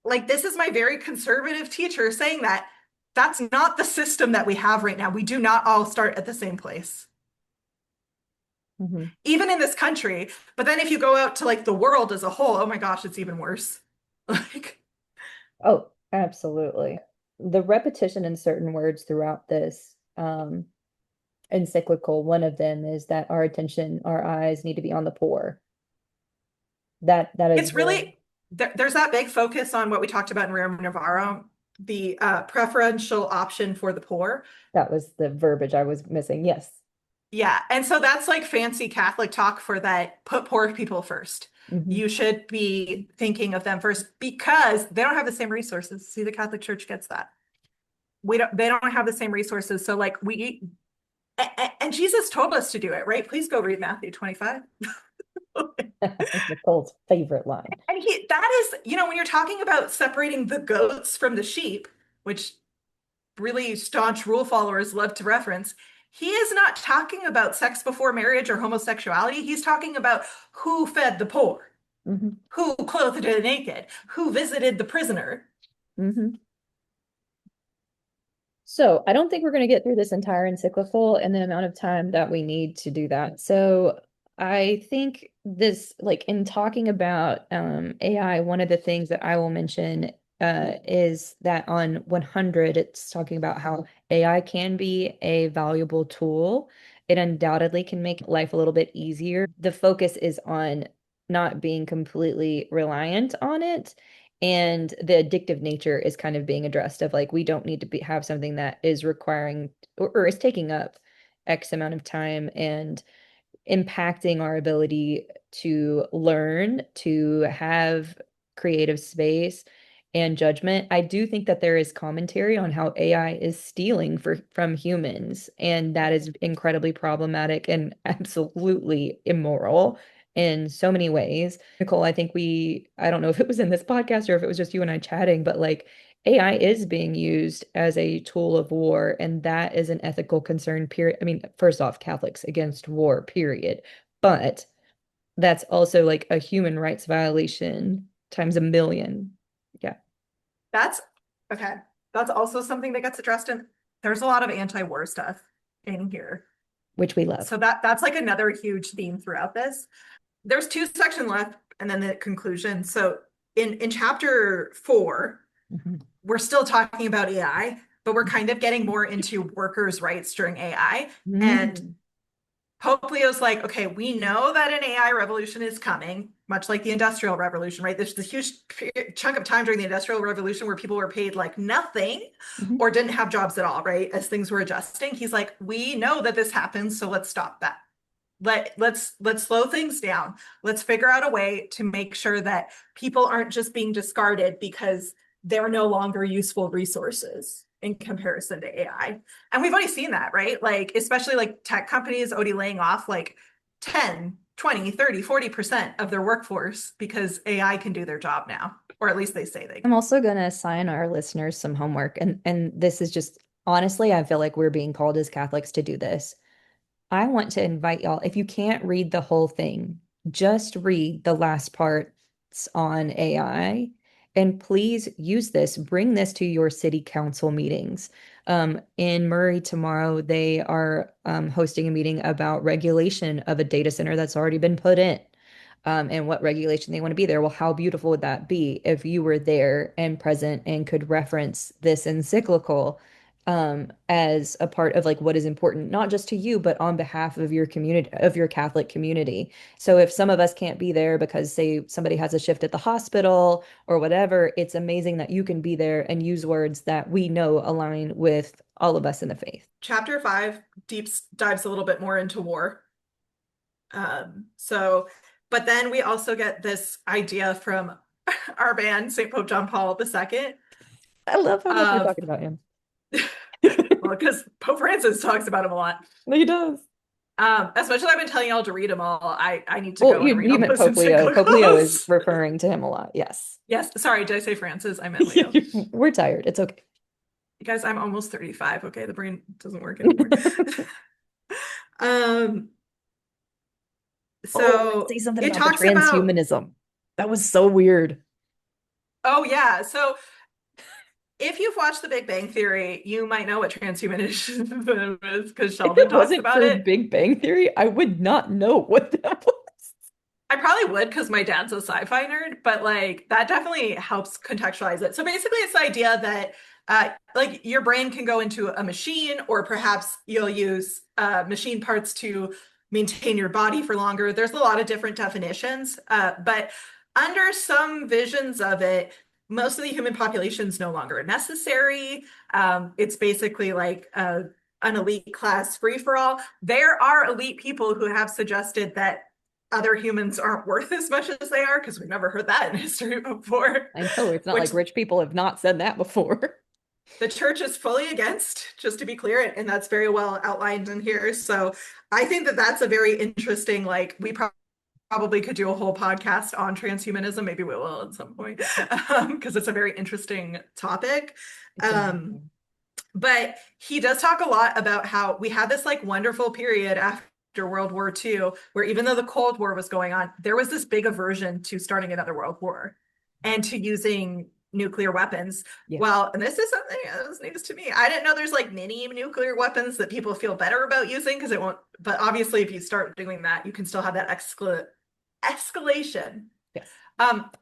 like this is my very conservative teacher saying that that's not the system that we have right now. We do not all start at the same place, Mhm. even in this country. But then if you go out to like the world as a whole, oh my gosh, it's even worse. Like, Oh, absolutely. The repetition in certain words throughout this encyclical, one of them is that our attention, our eyes need to be on the poor. That is it's very, really there's that big focus on what we talked about in Rerum Navarro, the preferential option for the poor. that was the verbiage I was missing. Yes. Yeah. And so that's like fancy Catholic talk for that put poor people first. Hmm. You should be thinking of them first because they don't have the same resources. See, the Catholic Church gets that. They don't have the same resources. So like and Jesus told us to do it, right? Please go read Matthew 25. Nicole's favorite line. And that is, when you're talking about separating the goats from the sheep, which really staunch rule followers love to reference, he is not talking about sex before marriage or homosexuality. He's talking about who fed the poor, Hmm. who clothed the naked, who visited the prisoner. Hmm. So I don't think we're going to get through this entire encyclical in the amount of time that we need to do that. So I think this, like in talking about AI, one of the things that I will mention is that on 100, it's talking about how AI can be a valuable tool. It undoubtedly can make life a little bit easier. The focus is on not being completely reliant on it, and the addictive nature is kind of being addressed of like we don't need to have something that is requiring or is taking up X amount of time and impacting our ability to learn, to have creative space and judgment. I do think that there is commentary on how AI is stealing from humans, and that is incredibly problematic and absolutely immoral in so many ways. Nicole, I think I don't know if it was in this podcast or if it was just you and I chatting, but like AI is being used as a tool of war, and that is an ethical concern, period. I mean, first off, Catholics against war, period. But that's also like a human rights violation times a million. Yeah. That's okay. That's also something that gets addressed in, there's a lot of anti-war stuff in here. which we love. So that's like another huge theme throughout this. There's two sections left and then the conclusion. So in chapter 4, Mhm. we're still talking about AI, but we're kind of getting more into workers' rights during AI. And Mm. Pope Leo's like, okay, we know that an AI revolution is coming, much like the Industrial Revolution, right? There's this huge chunk of time during the Industrial Revolution where people were paid like nothing Mhm. or didn't have jobs at all, right? As things were adjusting. He's like, we know that this happens, so let's stop that. Let's slow things down. Let's figure out a way to make sure that people aren't just being discarded because they're no longer useful resources in comparison to AI. And we've already seen that, right? Like, especially like tech companies already laying off like 10, 20, 30, 40% of their workforce because AI can do their job now, or at least they say they I'm can. also going to assign our listeners some homework. And this is just honestly, I feel like we're being called as Catholics to do this. I want to invite y'all, if you can't read the whole thing, just read the last parts on AI. And please use this, bring this to your city council meetings. In Murray tomorrow, they are hosting a meeting about regulation of a data center that's already been put in. And what regulation they want to be there. Well, how beautiful would that be if you were there and present and could reference this encyclical as a part of like what is important, not just to you, but on behalf of your community, of your Catholic community. So if some of us can't be there because, say, somebody has a shift at the hospital or whatever, it's amazing that you can be there and use words that we know align with all of us in the faith. Chapter 5 dives a little bit more into war. So, but then we also get this idea from our man, St. Pope John Paul II, I love how much we're of, talking about him. well, because Pope Francis talks about him a lot. He does. Especially I've been telling y'all to read them all. I need to Well, go and you, read you all meant those Pope Leo. Pope Leo is encyclicals. referring to him a lot. Yes. Yes, sorry, did I say Francis? I meant Leo. We're tired. It's okay. Guys, I'm almost 35. Okay, the brain doesn't work anymore. Um, Oh, so say something it about the talks about, transhumanism. That was so weird. oh yeah, so if you've watched The Big Bang Theory, you might know what transhumanism is because If Sheldon it talks wasn't about for it. Big Bang Theory, I would not know what that was. I probably would because my dad's a sci-fi nerd, but like that definitely helps contextualize it. So basically, it's the idea that like your brain can go into a machine, or perhaps you'll use machine parts to maintain your body for longer. There's a lot of different definitions, but under some visions of it, most of the human population is no longer necessary. It's basically like an elite class free for all. There are elite people who have suggested that other humans aren't worth as much as they are, because we've never heard that in history before, I know it's not which like rich people have not said that before. the church is fully against, just to be clear, and that's very well outlined in here. So I think that that's a very interesting, like, we probably could do a whole podcast on transhumanism. Maybe we will at some point, because it's a very interesting topic. It's Um, amazing. but he does talk a lot about how we had this like wonderful period after World War II, where even though the Cold War was going on, there was this big aversion to starting another world war and to using nuclear weapons. Yeah. Well, and this is something that was news to me. I didn't know there's like mini nuclear weapons that people feel better about using because it won't, but obviously if you start doing that, you can still have that escalation. Yes.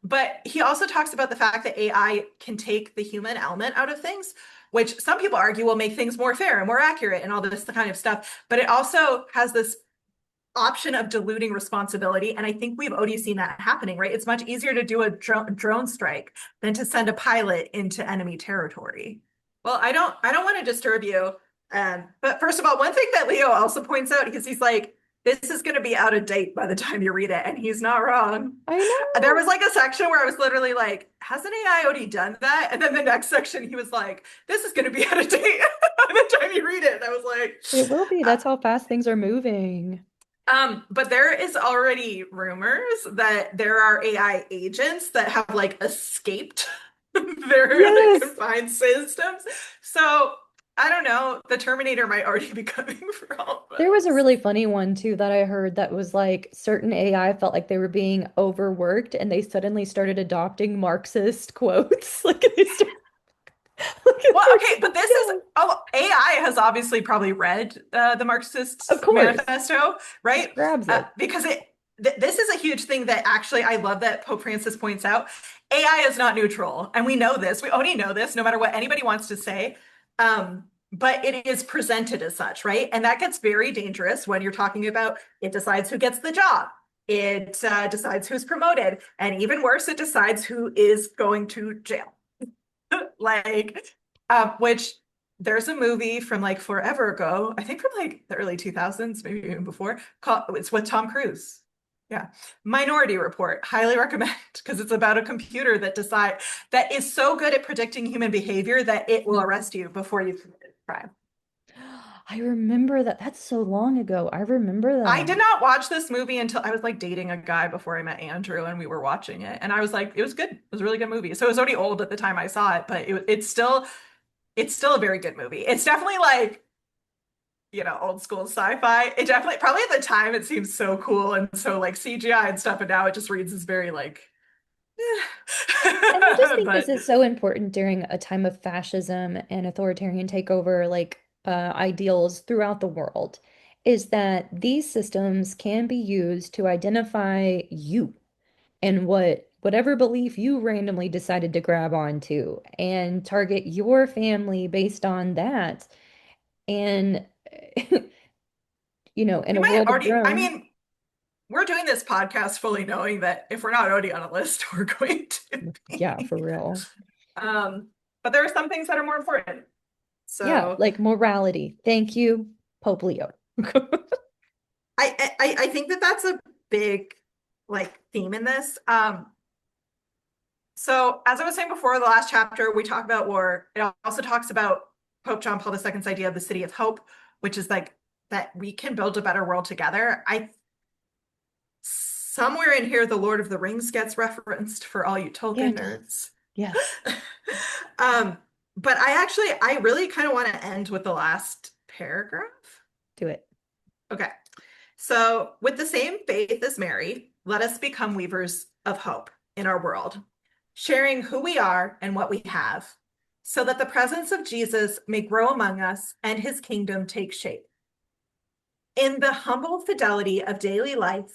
But he also talks about the fact that AI can take the human element out of things, which some people argue will make things more fair and more accurate and all this kind of stuff. But it also has this option of diluting responsibility. And I think we've already seen that happening, right? It's much easier to do a drone strike than to send a pilot into enemy territory. Well, I don't want to disturb you. But first of all, one thing that Leo also points out, because he's like, this is going to be out of date by the time you read it. And he's not wrong. I There know. was like a section where I was literally like, hasn't AI already done that? And then the next section, he was like, this is going to be out of date by the time you read it. And I was like, It will be. That's how fast things are moving. but there is already rumors that there are AI agents that have like escaped their Yes. confined systems. So I don't know. The Terminator might already be coming for all of There was a us. really funny one too that I heard that was like certain AI felt like they were being overworked and they suddenly started adopting Marxist quotes. Like they started Like, Well, there's okay, but this is, no, oh, AI has obviously probably read the of Marxist course, Manifesto, just right? grabs it. Because this is a huge thing that actually I love that Pope Francis points out. AI is not neutral, and we know this. We already know this, no matter what anybody wants to say. But it is presented as such, right? And that gets very dangerous when you're talking about it decides who gets the job. It decides who's promoted, and even worse, it decides who is going to jail. Like, which there's a movie from like forever ago, I think from like the early 2000s, maybe even before, called it's with Tom Cruise. Yeah. Minority Report. Highly recommend because it's about a computer that is so good at predicting human behavior that it will arrest you before you commit a crime. I remember that. That's so long ago. I remember I that. did not watch this movie until I was like dating a guy before I met Andrew and we were watching it. And I was like, it was good. It was a really good movie. So it was already old at the time I saw it, but it's still a very good movie. It's definitely like, old school sci-fi. It definitely, probably at the time, it seems so cool and so like CGI and stuff, and now it just reads as very like, And I just think this but is so important during a time of fascism and authoritarian takeover, like ideals throughout the world, is that these systems can be used to identify you and whatever belief you randomly decided to grab onto and target your family based on that. And in we a might world of already, I drones, mean, we're doing this podcast fully knowing that if we're not already on a list, we're going to yeah, for be. real. Um, but there are some things that are more important. Yeah, So like morality. Thank you, Pope Leo. I think that that's a big like theme in this. So, as I was saying before, the last chapter, we talk about war. It also talks about Pope John Paul II's idea of the city of hope, which is like that we can build a better world together. Somewhere in here, the Lord of the Rings gets referenced for all you Yeah, Tolkien it does. nerds. Yes, um, but I really kind of want to end with the last paragraph. do it. Okay. So, with the same faith as Mary, let us become weavers of hope in our world, sharing who we are and what we have, so that the presence of Jesus may grow among us and his kingdom take shape. In the humble fidelity of daily life,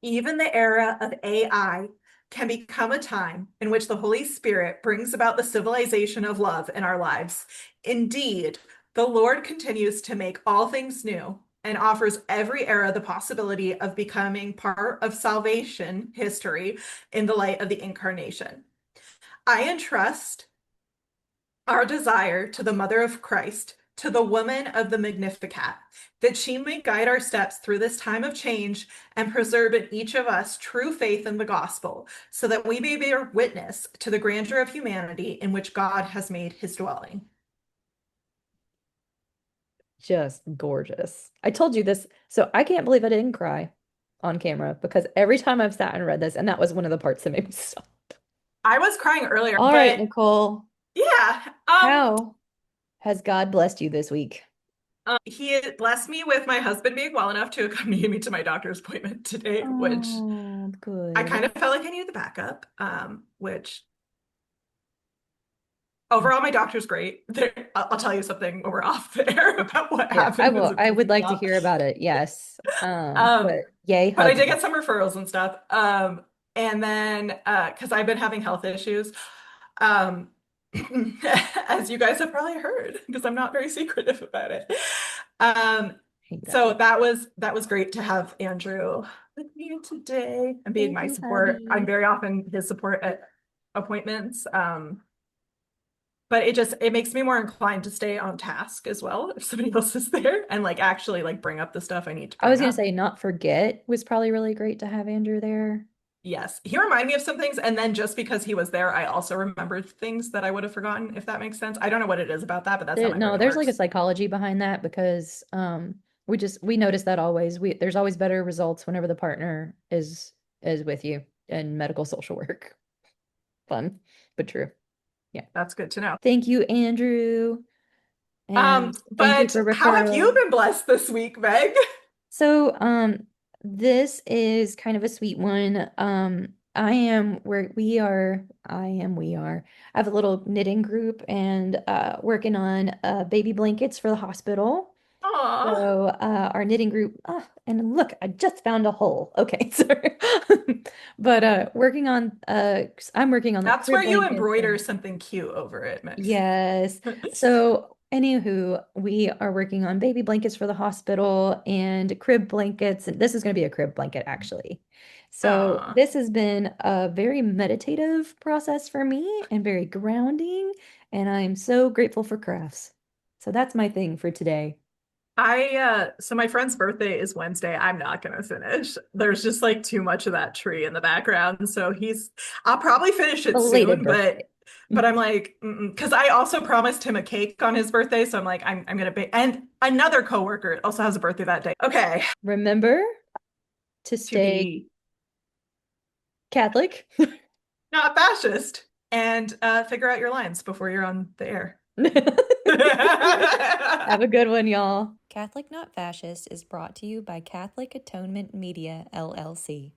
even the era of AI can become a time in which the Holy Spirit brings about the civilization of love in our lives. Indeed, the Lord continues to make all things new and offers every era the possibility of becoming part of salvation history in the light of the incarnation. I entrust our desire to the Mother of Christ, to the woman of the Magnificat, that she may guide our steps through this time of change and preserve in each of us true faith in the gospel, so that we may bear witness to the grandeur of humanity in which God has made his dwelling. Just gorgeous. I told you this, so I can't believe I didn't cry on camera because every time I've sat and read this, and that was one of the parts that made me stop. I was crying earlier, All right, but Nicole, yeah, how has God blessed you this week? he blessed me with my husband being well enough to accompany me to my doctor's appointment today, which Oh, I kind good. of felt like I needed the backup, which overall, my doctor's great. I'll tell you something when we're off the air about what Yeah, I happened because will. it I pissed would me like to off. hear about it. Yes. Um, But yay, but I did hubby. get some referrals and stuff. And then because I've been having health issues, um, as you guys have probably heard, because I'm not very secretive about it. Um, Hate that. so that was great to have Andrew with me today and being Thank my you, support. I'm hubby. very often his support at appointments. But it makes me more inclined to stay on task as well if somebody else is there and like actually like bring up the stuff I need to I was bring gonna up. say not forget was probably really great to have Andrew there. Yes, he reminded me of some things, and then just because he was there, I also remembered things that I would have forgotten, if that makes sense. I don't know what it is about that, but that's how my No, brain there's like a works. psychology behind that because we notice that always. There's always better results whenever the partner is with you in medical social work. Fun, but true. Yeah. That's good to know. Thank you, Andrew. And thank you But for how have you referral. been blessed this week, Meg? So, this is kind of a sweet one. we are. I have a little knitting group and working on baby blankets for the hospital. Aw. So our knitting group, and look, I just found a hole. Okay, sorry. But I'm working on the That's crib where you blankets embroider and something cute over it, Mix. yes. So anywho, we are working on baby blankets for the hospital and crib blankets, and this is going to be a crib blanket actually. So Aw. this has been a very meditative process for me and very grounding, and I'm so grateful for crafts. So that's my thing for today. So my friend's birthday is Wednesday. I'm not gonna finish. There's just like too much of that tree in the background. I'll probably finish it Belated soon, birthday. but I'm like, because I also promised him a cake on his birthday, so I'm like, I'm gonna bake. And another coworker also has a birthday that day. Okay, Remember to to stay be Catholic. not fascist and figure out your lines before you're on the air. Have a good one, y'all. Catholic Not Fascist is brought to you by Catholic Atonement Media, LLC.